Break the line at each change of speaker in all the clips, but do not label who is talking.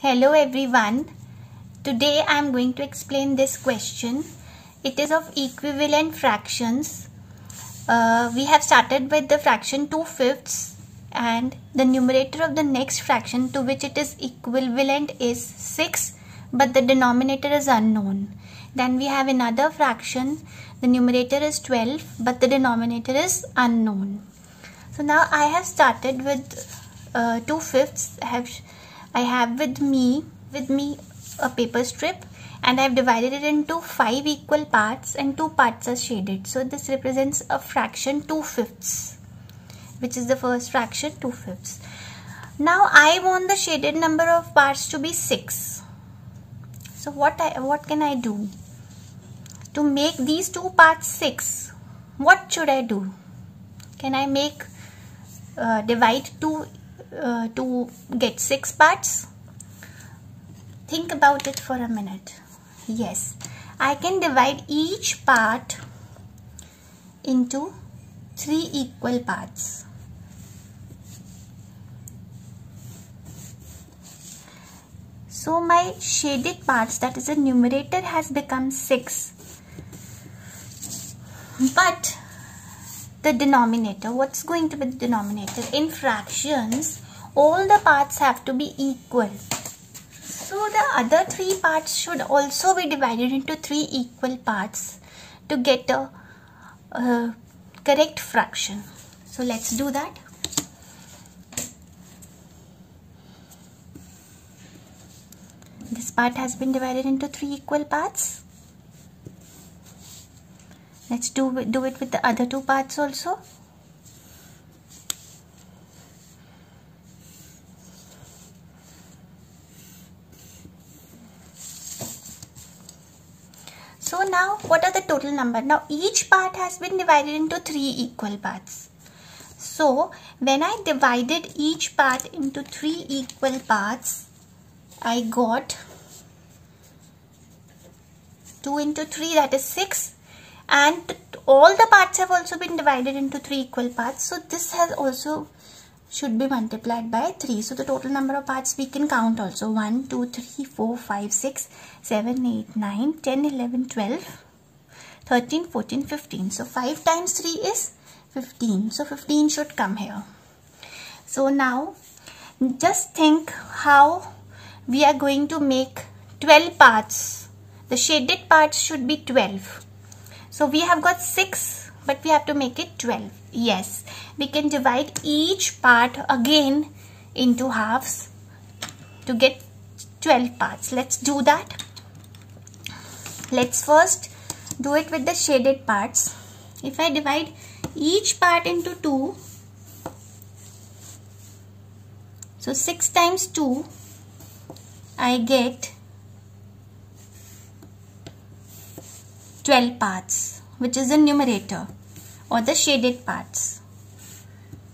Hello everyone. Today I am going to explain this question. It is of equivalent fractions. We have started with the fraction 2/5 and the numerator of the next fraction to which it is equivalent is 6, but the denominator is unknown. Then we have another fraction. The numerator is 12 but the denominator is unknown. So now I have started with 2/5. I have with me a paper strip and I have divided it into 5 equal parts and 2 parts are shaded. So this represents a fraction 2/5, which is the first fraction 2/5. Now I want the shaded number of parts to be 6. So what can I do to make these 2 parts 6? What should I do? Can I make divide 2 to get 6 parts? Think about it for a minute. Yes, I can divide each part into 3 equal parts. So my shaded parts, that is the numerator, has become 6. But the denominator, what's going to be the denominator? In fractions, all the parts have to be equal. So the other 3 parts should also be divided into 3 equal parts to get a correct fraction. So let's do that. This part has been divided into 3 equal parts. Let's do it with the other 2 parts also. So now what are the total number? Now each part has been divided into 3 equal parts. So when I divided each part into 3 equal parts, I got 2 into 3, that is 6. And all the parts have also been divided into 3 equal parts. So this has also should be multiplied by 3. So the total number of parts we can count also. 1, 2, 3, 4, 5, 6, 7, 8, 9, 10, 11, 12, 13, 14, 15. So 5 times 3 is 15. So 15 should come here. So now just think how we are going to make 12 parts. The shaded parts should be 12. So we have got 6, but we have to make it 12. Yes, we can divide each part again into halves to get 12 parts. Let's do that. Let's first do it with the shaded parts. If I divide each part into 2, so 6 times 2, I get 12 parts, which is the numerator or the shaded parts.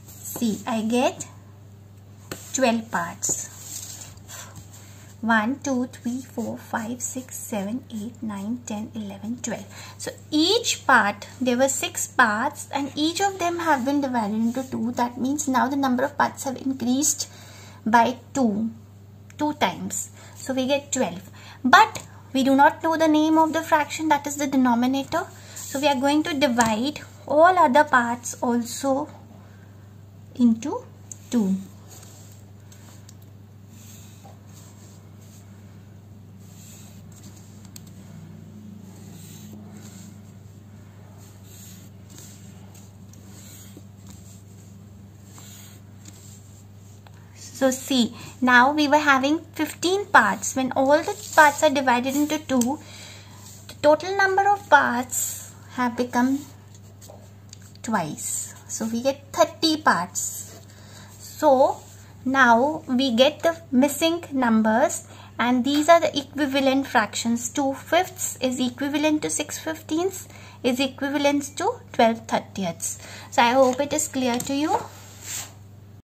See, I get 12 parts. 1, 2, 3, 4, 5, 6, 7, 8, 9, 10, 11, 12. So each part, there were 6 parts and each of them have been divided into 2. That means now the number of parts have increased by 2 times. So we get 12. But we do not know the name of the fraction, that is the denominator. So we are going to divide all other parts also into 2. So see, now we were having 15 parts. When all the parts are divided into 2, the total number of parts have become twice. So we get 30 parts. So now we get the missing numbers and these are the equivalent fractions. 2/5 is equivalent to 6/15 is equivalent to 12/30. So I hope it is clear to you.